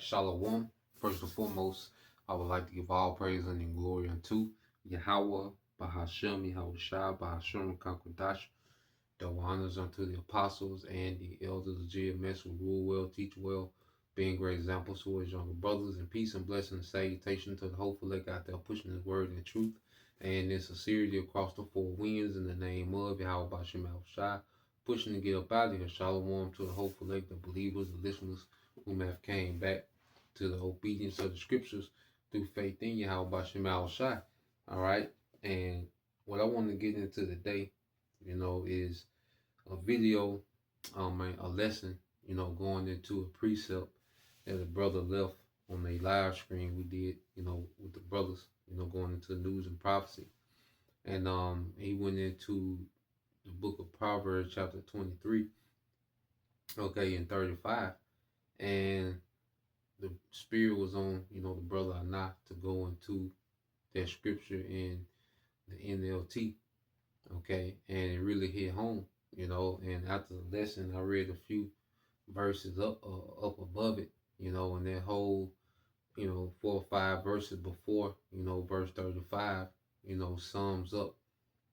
Shalom. First and foremost, I would like to give all praise and glory unto Yahweh, Bahashem, Yahushua, Bahashem, Kakwadash. Double honors unto the apostles and the elders of GMS who rule well, teach well, being great examples to his younger brothers, and peace and blessing and salutation to the hopeful elect out there pushing his word and truth and in sincerity across the four winds in the name of Yahweh, Bahashem, Yahushua, pushing to get up out of here. Shalom to the hopeful elect, the believers, the listeners whom have came back to the obedience of the scriptures through faith in Yahweh Bashem Al Shai. All right. And what I want to get into today, is a video, a lesson, going into a precept that a brother left on a live screen we did, with the brothers, going into news and prophecy. And he went into the book of Proverbs, chapter 23, and 35. And the spirit was on, the brother Anah to go into that scripture in the NLT, and it really hit home, and after the lesson, I read a few verses up above it, and that whole, 4 or 5 verses before, verse 35, sums up,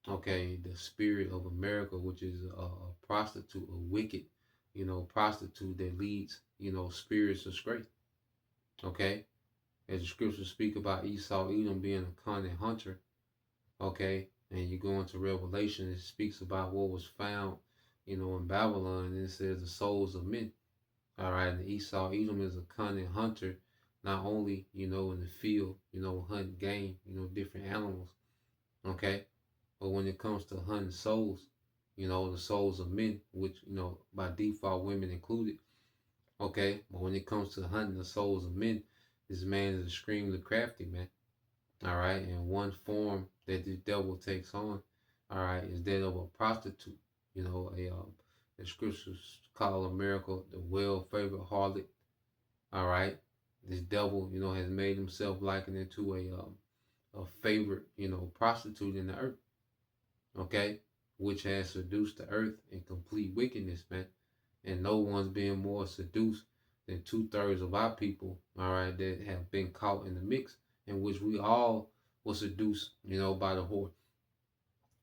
the spirit of America, which is a prostitute, a wicked, prostitute that leads, spirits astray. Okay, as the scriptures speak about Esau, Edom being a cunning hunter. Okay, and you go into Revelation, it speaks about what was found, in Babylon, and it says the souls of men. All right, and Esau, Edom is a cunning hunter, not only, in the field, hunting game, different animals. Okay, but when it comes to hunting souls, the souls of men, which, by default, women included. Okay, but when it comes to hunting the souls of men, this man is extremely crafty, man. All right, and one form that the devil takes on, all right, is that of a prostitute. The scriptures call America the well-favored harlot. All right, this devil, has made himself likened into a favorite, prostitute in the earth. Okay, which has seduced the earth in complete wickedness, man. And no one's being more seduced than 2/3 of our people, all right, that have been caught in the mix, in which we all were seduced, by the whore.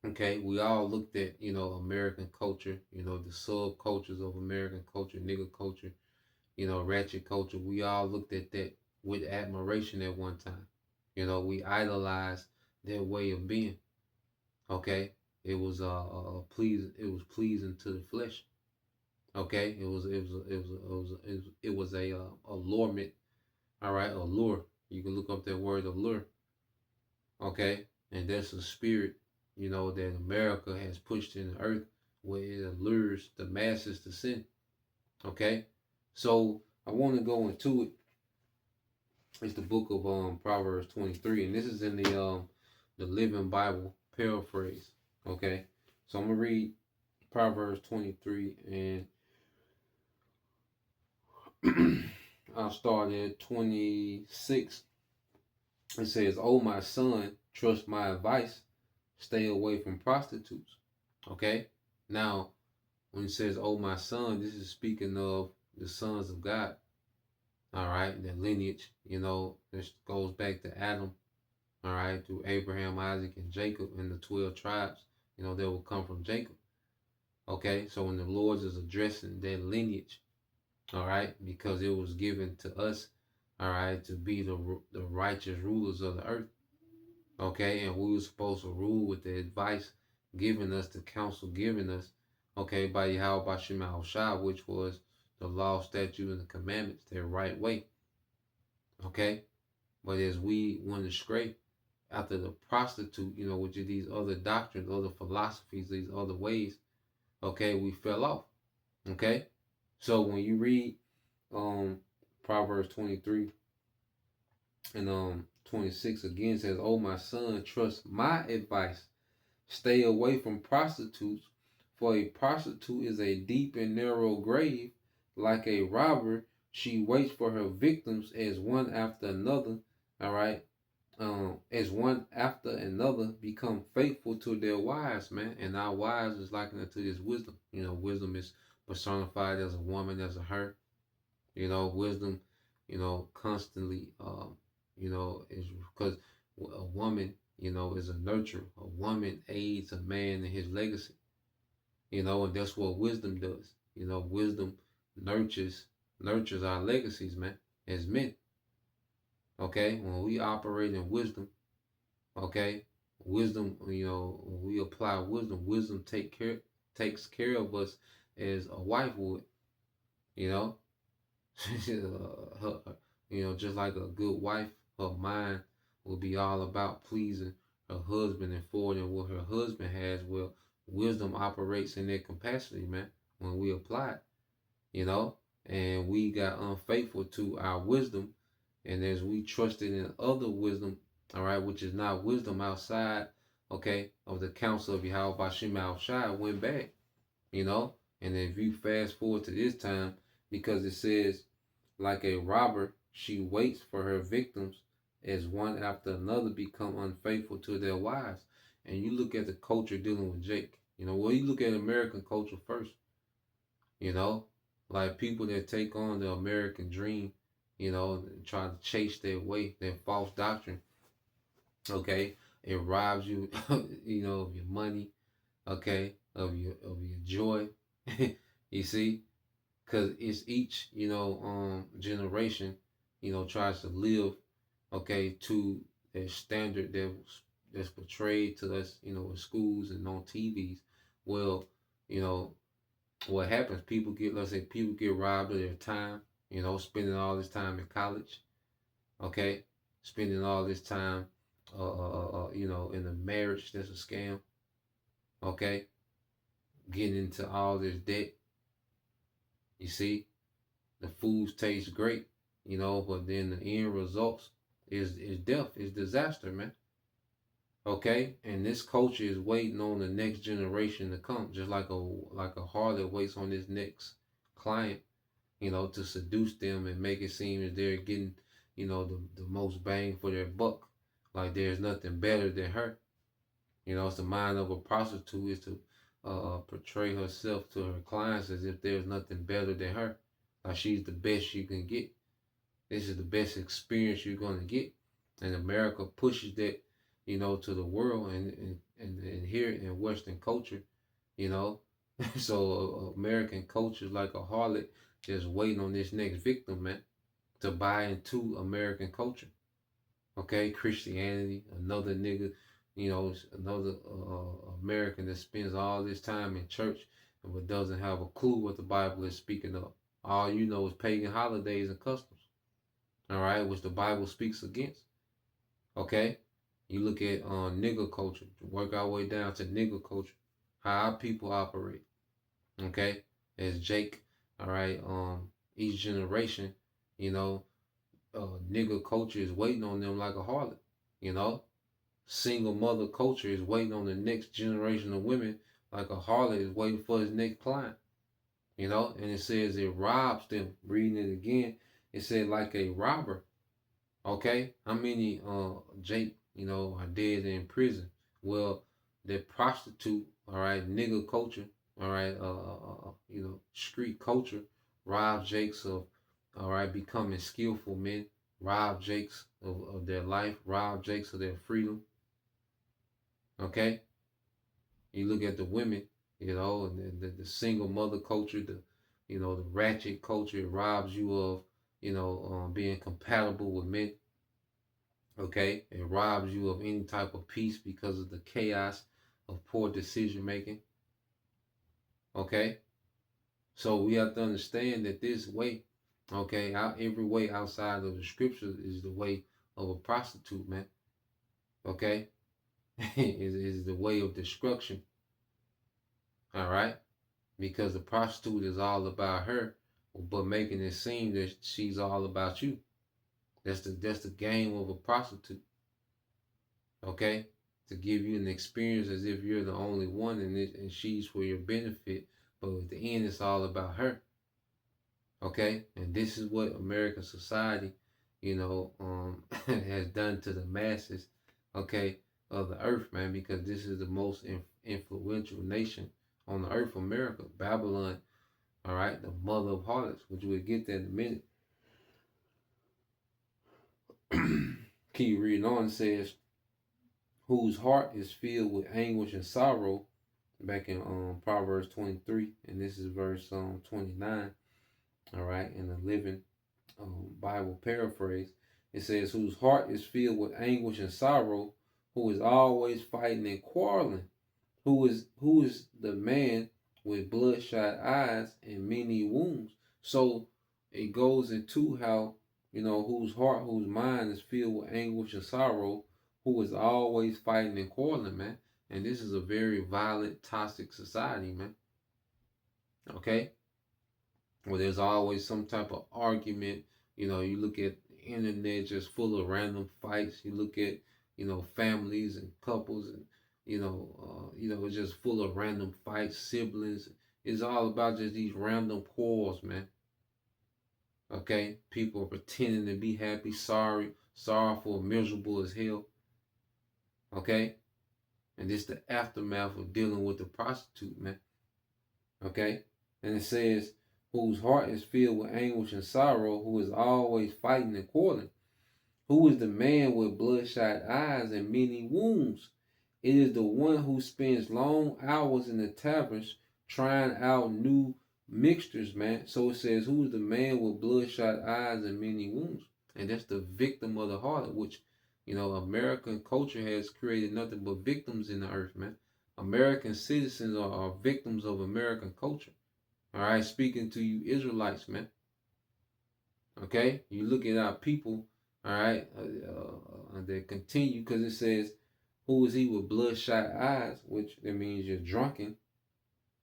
Okay, we all looked at, American culture, the subcultures of American culture, nigger culture, ratchet culture. We all looked at that with admiration at one time. We idolized their way of being. Okay, it was pleasing to the flesh. Okay, it was a allurement. All right, allure. You can look up that word allure. Okay, and that's a spirit, that America has pushed in the earth, where it allures the masses to sin. Okay, so I want to go into it. It's the book of Proverbs 23, and this is in the Living Bible paraphrase. Okay, so I'm gonna read Proverbs 23 and I'll start at 26. It says, "Oh, my son, trust my advice. Stay away from prostitutes." Okay? Now, when it says, "Oh, my son," this is speaking of the sons of God. All right? The lineage, this goes back to Adam. All right? Through Abraham, Isaac, and Jacob, and the 12 tribes, that will come from Jacob. Okay? So when the Lord is addressing that lineage, all right, because it was given to us, all right, to be the righteous rulers of the earth, okay, and we were supposed to rule with the advice given us, the counsel given us, okay, by Yahweh Bashem Al Shai, which was the law, statute, and the commandments, their right way, okay. But as we went astray after the prostitute, which are these other doctrines, other philosophies, these other ways, okay, we fell off, okay. So when you read Proverbs 23 and 26 again, says, "Oh, my son, trust my advice. Stay away from prostitutes, for a prostitute is a deep and narrow grave. Like a robber, she waits for her victims as one after another." All right. As one after another become faithful to their wives, man. And our wives is likened unto this wisdom. Wisdom is personified as a woman, as a her. Wisdom constantly, is because a woman, is a nurturer. A woman aids a man in his legacy, and that's what wisdom does. Wisdom nurtures our legacies, man, as men. Okay, when we operate in wisdom, okay, wisdom, when we apply wisdom, wisdom takes care of us as a wife would, you know. her, just like a good wife, her mind will be all about pleasing her husband and forwarding what her husband has. Well, wisdom operates in that capacity, man, when we apply it, you know, and we got unfaithful to our wisdom, and as we trusted in other wisdom, all right, which is not wisdom outside, okay, of the counsel of Yahweh Bashim Al Shai, went back, you know, and if you fast forward to this time, because it says, like a robber, she waits for her victims as one after another become unfaithful to their wives. And you look at the culture dealing with Jake. Well, you look at American culture first, you know, like people that take on the American dream, and try to chase their way, their false doctrine, okay? It robs you, of your money, okay, of your joy. You see? Because it's each generation tries to live to a standard that's portrayed to us in schools and on TVs. Well, you know what happens, people get robbed of their time, spending all this time in college, okay, spending all this time in a marriage that's a scam, okay, getting into all this debt. You see, the foods taste great, but then the end results is death, is disaster, man. Okay, and this culture is waiting on the next generation to come, just like a harlot waits on this next client, to seduce them and make it seem as they're getting, the most bang for their buck. Like there's nothing better than her. It's the mind of a prostitute is to portray herself to her clients as if there's nothing better than her. Like she's the best you can get. This is the best experience you're going to get. And America pushes that, to the world and here in Western culture, you know. So American culture is like a harlot just waiting on this next victim, man, to buy into American culture. Okay, Christianity, another nigga, another American that spends all this time in church but doesn't have a clue what the Bible is speaking of. All you know is pagan holidays and customs, all right, which the Bible speaks against. Okay, you look at nigger culture, work our way down to nigger culture, how our people operate. Okay, as Jake, all right, each generation, you know, nigger culture is waiting on them like a harlot, you know. Single mother culture is waiting on the next generation of women like a harlot is waiting for his next client, and it says it robs them. Reading it again, it said like a robber. Okay, how many Jake are dead in prison? Well, the prostitute, all right, nigger culture, all right, street culture, rob Jakes of, all right, becoming skillful men, rob Jakes of their life, rob Jakes of their freedom. Okay, you look at the women, and the single mother culture, the ratchet culture, it robs you of, being compatible with men. Okay, it robs you of any type of peace because of the chaos of poor decision making. Okay, so we have to understand that this way, okay, every way outside of the scriptures is the way of a prostitute, man. Okay, is the way of destruction. All right, because the prostitute is all about her, but making it seem that she's all about you. That's the game of a prostitute. Okay, to give you an experience as if you're the only one and she's for your benefit, but at the end it's all about her. Okay, and this is what American society, has done to the masses, okay, of the earth, man, because this is the most influential nation on the earth, America. Babylon, all right, the mother of harlots, which we'll get there in a minute. Keep reading on. It says, whose heart is filled with anguish and sorrow, back in Proverbs 23, and this is verse 29, all right, in the Living Bible paraphrase. It says, whose heart is filled with anguish and sorrow, who is always fighting and quarreling, who is the man with bloodshot eyes and many wounds. So it goes into how, whose heart, whose mind is filled with anguish and sorrow, who is always fighting and quarreling, man. And this is a very violent, toxic society, man. Okay? Where there's always some type of argument. You look at the internet just full of random fights. You look at, families and couples, and it's just full of random fights, siblings. It's all about just these random quarrels, man. Okay? People are pretending to be happy, sorrowful, miserable as hell. Okay? And this the aftermath of dealing with the prostitute, man. Okay? And it says, whose heart is filled with anguish and sorrow, who is always fighting and quarreling. Who is the man with bloodshot eyes and many wounds? It is the one who spends long hours in the taverns trying out new mixtures, man. So it says, who is the man with bloodshot eyes and many wounds? And that's the victim of the harlot, which, American culture has created nothing but victims in the earth, man. American citizens are victims of American culture. All right, speaking to you Israelites, man. Okay, you look at our people, all right, they continue, because it says, who is he with bloodshot eyes, which that means you're drunken,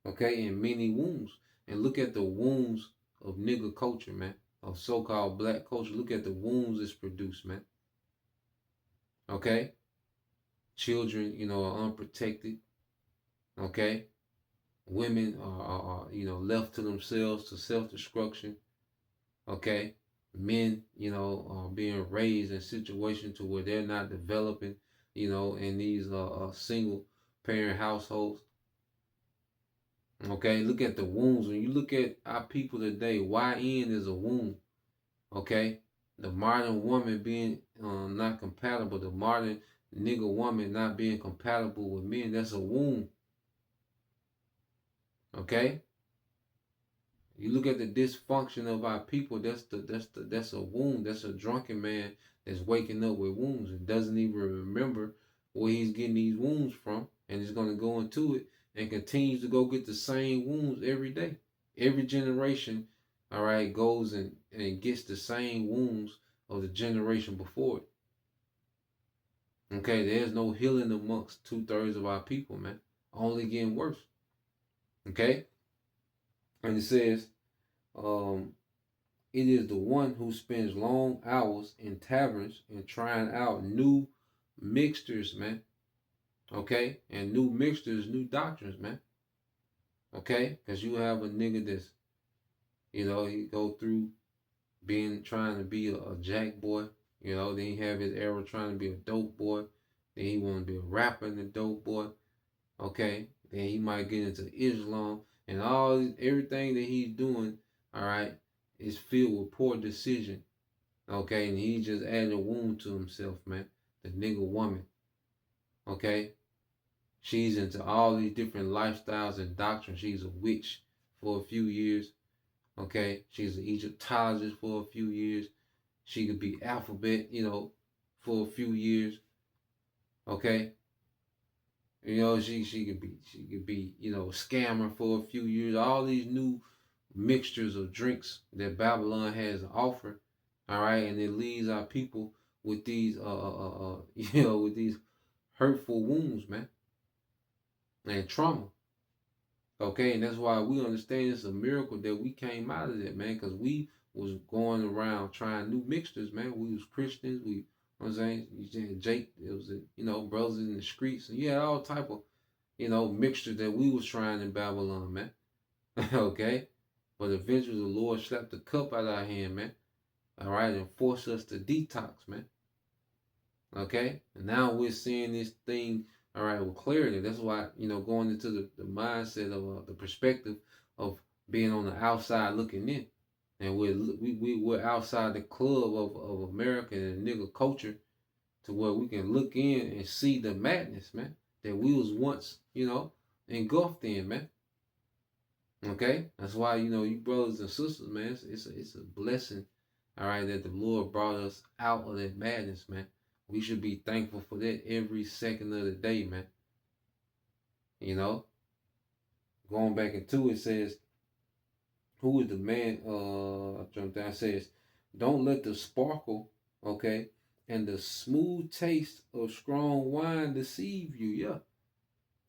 okay, and many wounds. And look at the wounds of nigger culture, man, of so-called black culture. Look at the wounds it's produced, man. Okay, children, are unprotected. Okay, women are left to themselves, to self-destruction. Okay, men, are being raised in situations to where they're not developing, in these single parent households. Okay, look at the wounds. When you look at our people today, YN is a wound. Okay, the modern woman being not compatible, the modern nigga woman not being compatible with men, that's a wound. Okay, you look at the dysfunction of our people. That's a wound. That's a drunken man that's waking up with wounds and doesn't even remember where he's getting these wounds from, and is going to go into it and continues to go get the same wounds every day. Every generation, all right, goes and gets the same wounds of the generation before it. Okay, there's no healing amongst 2/3 of our people, man. Only getting worse. Okay, and it says, um, it is the one who spends long hours in taverns and trying out new mixtures, man. Okay? And new mixtures, new doctrines, man. Okay? Because you have a nigga that's, he go through trying to be a jack boy. Then he have his era trying to be a dope boy. Then he want to be a rapper and a dope boy. Okay? Then he might get into Islam. And everything that he's doing, all right, is filled with poor decision. Okay, and he just added a wound to himself, man. The nigga woman. Okay? She's into all these different lifestyles and doctrines. She's a witch for a few years. Okay? She's an Egyptologist for a few years. She could be alphabet, for a few years. Okay? She could be, a scammer for a few years. All these new mixtures of drinks that Babylon has to offer. All right, and it leaves our people with these with these hurtful wounds, man, and trauma. Okay, and that's why we understand it's a miracle that we came out of that, man, because we was going around trying new mixtures, man. We was Christians. You know what I'm saying? You said Jake, it was brothers in the streets, and you had all type of mixtures that we was trying in Babylon, man. Okay, but eventually the Lord slapped the cup out of our hand, man. All right, and forced us to detox, man. Okay, and now we're seeing this thing, all right, with clarity. That's why, going into the mindset of the perspective of being on the outside looking in. And we're outside the club of America and nigga culture to where we can look in and see the madness, man, that we was once, engulfed in, man. Okay, that's why you brothers and sisters, man, it's a blessing, all right, that the Lord brought us out of that madness, man. We should be thankful for that every second of the day, man. You know, going back into it says, who is the man? I jumped down. It says, don't let the sparkle, okay, and the smooth taste of strong wine deceive you. Yeah,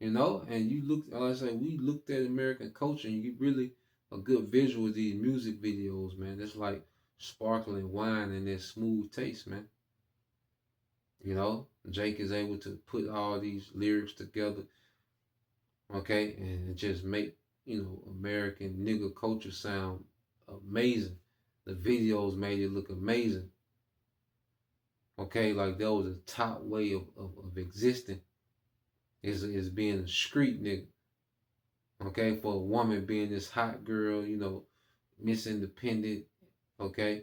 and you look, like I say, we looked at American culture and you get really a good visual of these music videos, man. It's like sparkling wine and that smooth taste, man. Jake is able to put all these lyrics together, okay, and just make, American nigga culture sound amazing. The videos made it look amazing. Okay, like that was a top way of existing is being a street nigga. Okay, for a woman being this hot girl, Miss Independent, okay,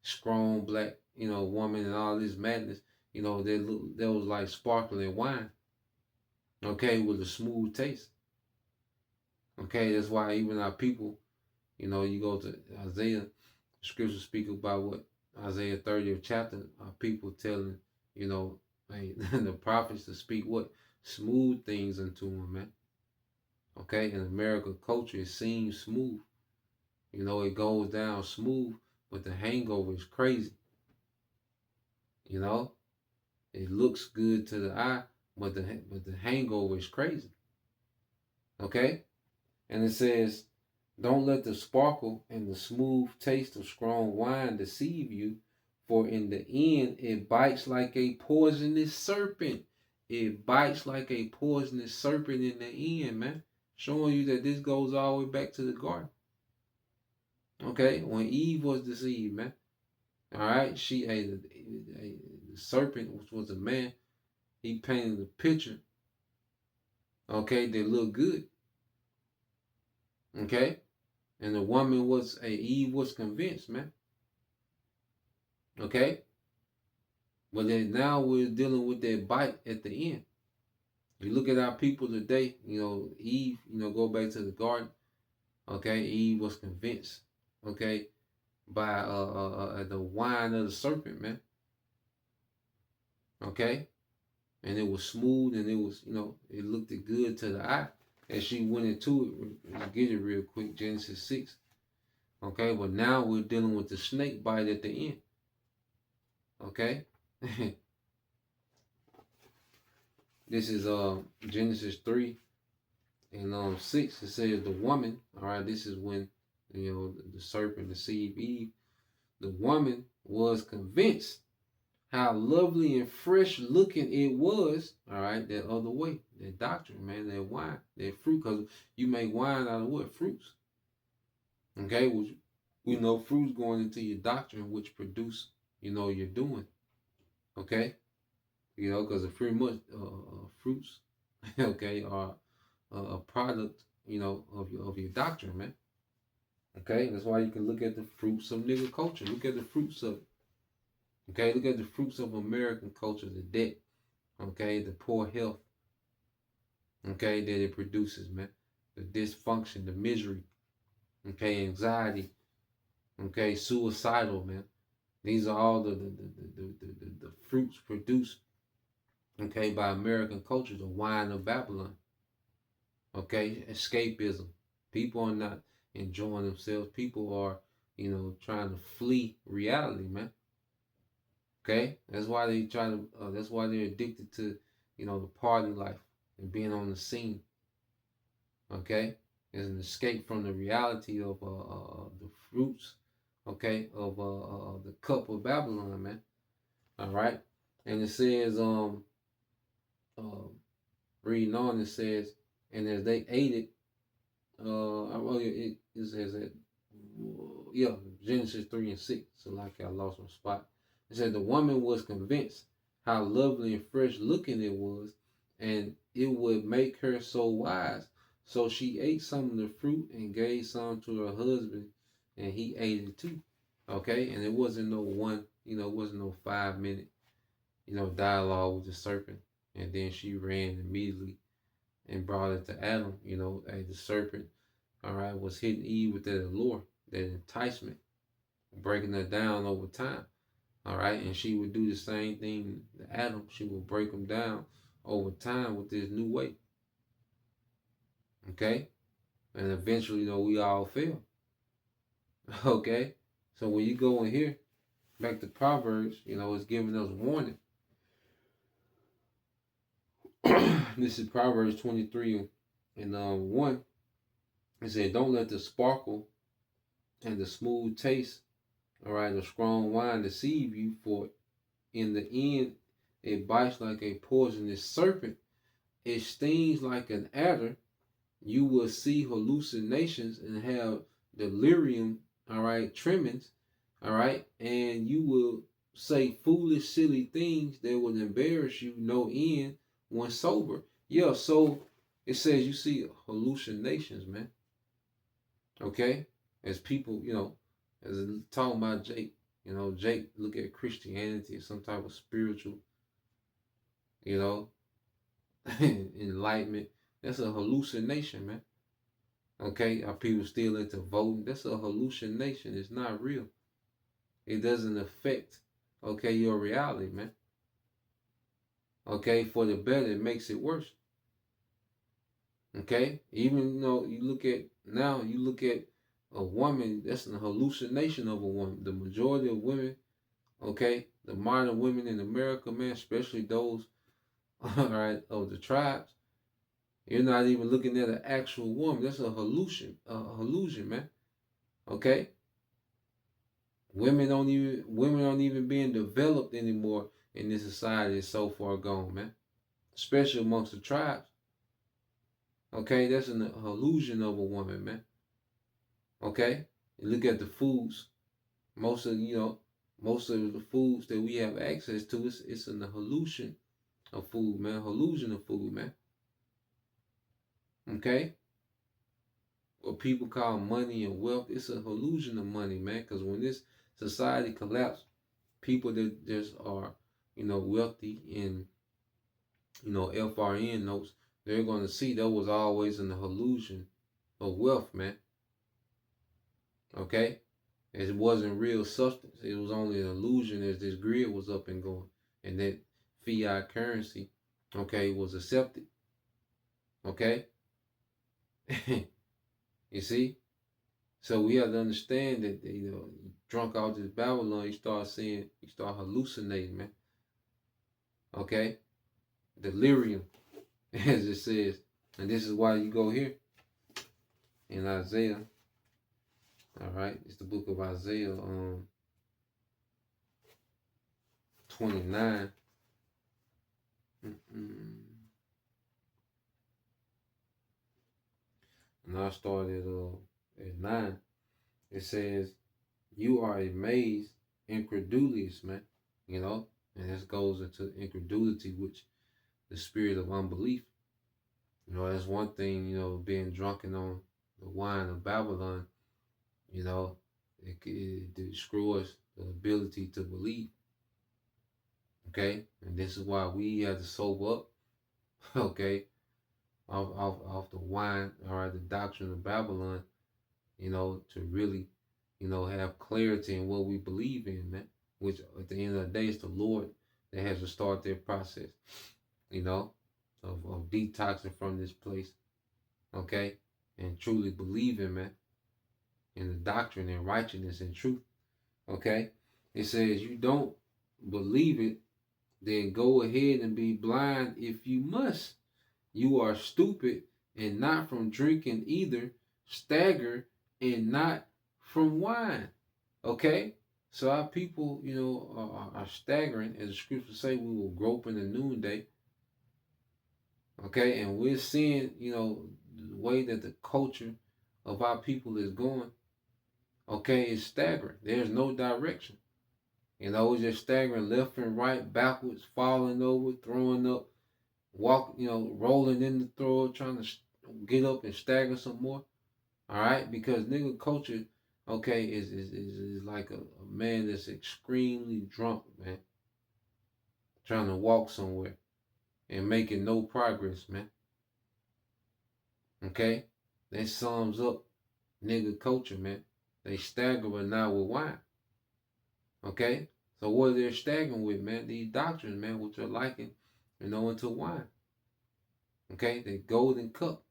strong black, woman and all this madness, that was like sparkling wine, okay, with a smooth taste. Okay, that's why even our people, you go to Isaiah, scripture speak about what Isaiah 30th chapter, our people telling, hey, the prophets to speak what? Smooth things unto them, man. Okay, in American culture, it seems smooth. It goes down smooth, but the hangover is crazy. It looks good to the eye, but the hangover is crazy. Okay, and it says, don't let the sparkle and the smooth taste of strong wine deceive you, for in the end it bites like a poisonous serpent. It bites like a poisonous serpent in the end, man. Showing you that this goes all the way back to the garden. Okay, when Eve was deceived, man. All right, the serpent, which was a man. He painted a picture. Okay, that looked good. Okay, and the woman Eve was convinced, man. Okay, but then now we're dealing with that bite at the end. You look at our people today. Eve. Go back to the garden. Okay, Eve was convinced. Okay, by the wine of the serpent, man. Okay, and it was smooth and it was, it looked good to the eye. As she went into it, let's get it real quick. Genesis 6. Okay, but now we're dealing with the snake bite at the end. Okay, this is Genesis 3 and 6. It says the woman. All right, this is when the serpent deceived Eve. The woman was convinced how lovely and fresh looking it was. All right, that other way, that doctrine, man, that wine, that fruit, because you make wine out of what? Fruits. Okay, which we know fruits going into your doctrine, which produce, you're doing. Okay, because the fruits, okay, are a product, of your doctrine, man. Okay, that's why you can look at the fruits of nigga culture. Look at the fruits of, okay, look at the fruits of American culture, the debt, okay, the poor health, okay, that it produces, man. The dysfunction, the misery, okay, anxiety, okay, suicidal, man. These are all the fruits produced, okay, by American culture, the wine of Babylon. Okay, escapism. People are not enjoying themselves. People are, trying to flee reality, man. Okay, that's why they try to. That's why they're addicted to, the party life and being on the scene. Okay, it's an escape from the reality of the fruits. Okay, of the cup of Babylon, man. All right, and it says uh, reading on, it says, and as they ate it, it says that, yeah, Genesis 3 and 6. So like I lost my spot. It said the woman was convinced how lovely and fresh looking it was, and it would make her so wise. So she ate some of the fruit and gave some to her husband, and he ate it too. Okay, and it wasn't no one, it wasn't no 5 minute, dialogue with the serpent, and then she ran immediately and brought it to Adam. The serpent, all right, was hitting Eve with that allure, that enticement, breaking her down over time. All right, and she would do the same thing to Adam. She would break him down over time with this new way. Okay, and eventually, we all fail. Okay, so when you go in here, back to Proverbs, it's giving us warning. This is Proverbs 23 and 1. It said, "Don't let the sparkle and the smooth taste, all right, of strong wine deceive you, for in the end it bites like a poisonous serpent. It stings like an adder. You will see hallucinations and have delirium, all right, tremens, all right, and you will say foolish, silly things that will embarrass you no end when sober." Yeah, so it says you see hallucinations, man. Okay, as people, as talking about Jake, Jake look at Christianity as some type of spiritual, you know, enlightenment. That's a hallucination, man. Okay, are people still into voting? That's a hallucination. It's not real. It doesn't affect, okay, your reality, man. Okay, for the better, it makes it worse. Okay, even you look at a woman. That's a hallucination of a woman. The majority of women, okay, the modern women in America, man, especially those, all right, of the tribes, you're not even looking at an actual woman. That's a hallucination, man. Okay, women aren't even being developed anymore in this society. It's so far gone, man. Especially amongst the tribes. Okay, that's an illusion of a woman, man. Okay, you look at the foods. Most of the foods that we have access to, it's an illusion of food, man. Illusion of food, man. Okay, what people call money and wealth, it's a illusion of money, man. Because when this society collapsed, people that just are, wealthy in, FRN notes, they're going to see there was always an illusion of wealth, man. Okay, it wasn't real substance. It was only an illusion as this grid was up and going, and that fiat currency, okay, was accepted. Okay, you see. So we have to understand that drunk out this Babylon, you start hallucinating, man. Okay, delirium, as it says, and this is why you go here in Isaiah. All right, it's the book of Isaiah, 29. And I started at 9. It says, "You are amazed, incredulous, man." And this goes into incredulity, which the spirit of unbelief. That's one thing, being drunken on the wine of Babylon, it destroys the ability to believe. Okay? And this is why we have to sober up, okay, off the wine, all right, the doctrine of Babylon, to really, have clarity in what we believe in, man. Which at the end of the day, it's the Lord that has to start their process, of detoxing from this place, okay, and truly believing, man, in the doctrine and righteousness and truth, okay. It says, "You don't believe it, then go ahead and be blind if you must. You are stupid and not from drinking either, stagger and not from wine." Okay? So our people, are staggering. As the scriptures say, we will grope in the noonday. Okay? And we're seeing, the way that the culture of our people is going, okay, is staggering. There's no direction. It's just staggering left and right, backwards, falling over, throwing up, rolling in the throw, trying to get up and stagger some more. All right, because nigga culture, okay, is like a man that's extremely drunk, man, trying to walk somewhere and making no progress, man. Okay? That sums up nigga culture, man. They stagger but not with wine. Okay? So what they're staggering with, man, these doctrines, man, which are likened, into wine. Okay? The golden cup.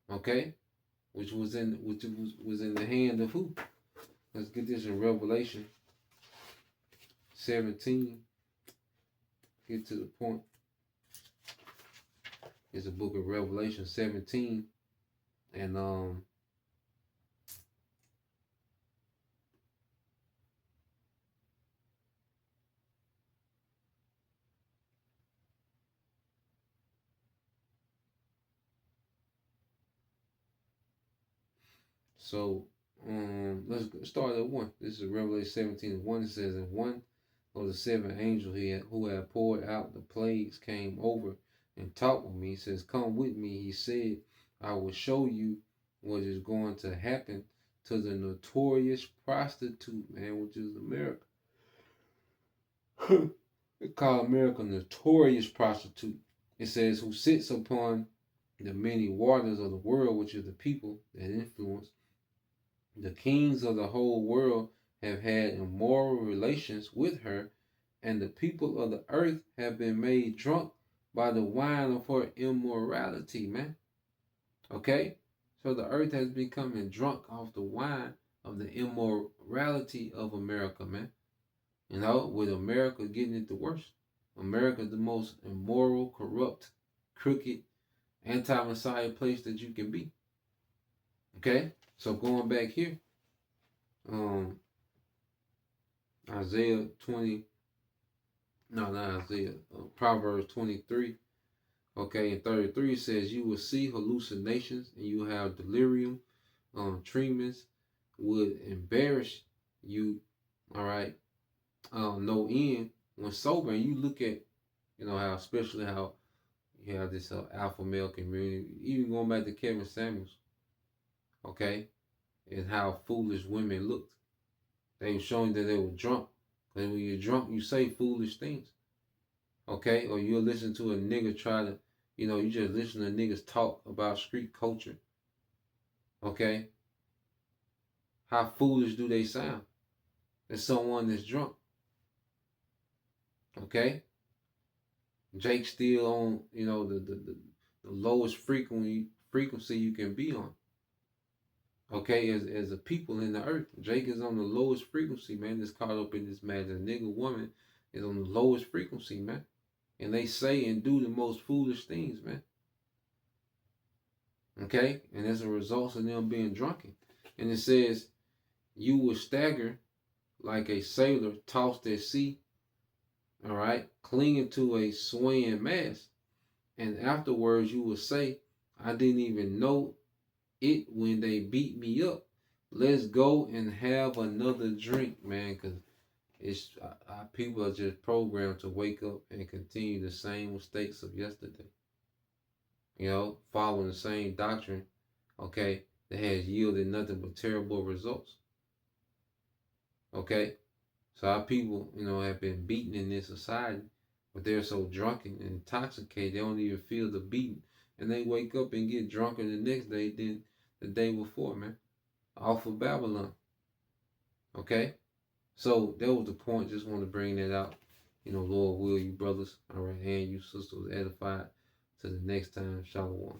Okay? Which was in the hand of who? Let's get this in Revelation 17. Get to the point. It's the book of Revelation 17. And so let's start at 1. This is Revelation 17. 1. It says, and one of the 7 angels who had poured out the plagues came over and talked with me. He says, come with me. He said, I will show you what is going to happen to the notorious prostitute, man, which is America. They call America notorious prostitute. It says, who sits upon the many waters of the world, which is the people that influence. The kings of the whole world have had immoral relations with her, and the people of the earth have been made drunk by the wine of her immorality, man. Okay? So the earth has become drunk off the wine of the immorality of America, man. With America getting it the worst. America the most immoral, corrupt, crooked, anti-Messiah place that you can be. Okay? So going back here, Isaiah 20, no, not Isaiah, Proverbs 23, okay, and 33 says, you will see hallucinations and you have delirium, tremens would embarrass you, all right, no end when sober. And you look at, how, especially how you have this alpha male community, even going back to Kevin Samuels, okay, and how foolish women looked. They were showing that they were drunk. Because when you're drunk, you say foolish things. Okay? Or you'll listen to a nigga try to, you just listen to niggas talk about street culture. Okay? How foolish do they sound? As someone that's drunk. Okay? Jake's still on, the lowest frequency you can be on. Okay, as a people in the earth, Jake is on the lowest frequency, man. That's caught up in this man. The nigga woman is on the lowest frequency, man. And they say and do the most foolish things, man. Okay, and as a result of them being drunken, and it says, you will stagger like a sailor tossed at sea. All right, clinging to a swaying mast, and afterwards you will say, I didn't even know it when they beat me up. Let's go and have another drink, man, because it's our people are just programmed to wake up and continue the same mistakes of yesterday. Following the same doctrine, okay, that has yielded nothing but terrible results. Okay, so our people, have been beaten in this society, but they're so drunken and intoxicated they don't even feel the beating, and they wake up and get drunker the next day than the day before, man. Off of Babylon. Okay? So that was the point. Just want to bring that out. Lord will you brothers, all right, and you sisters edified. To the next time. Shalom.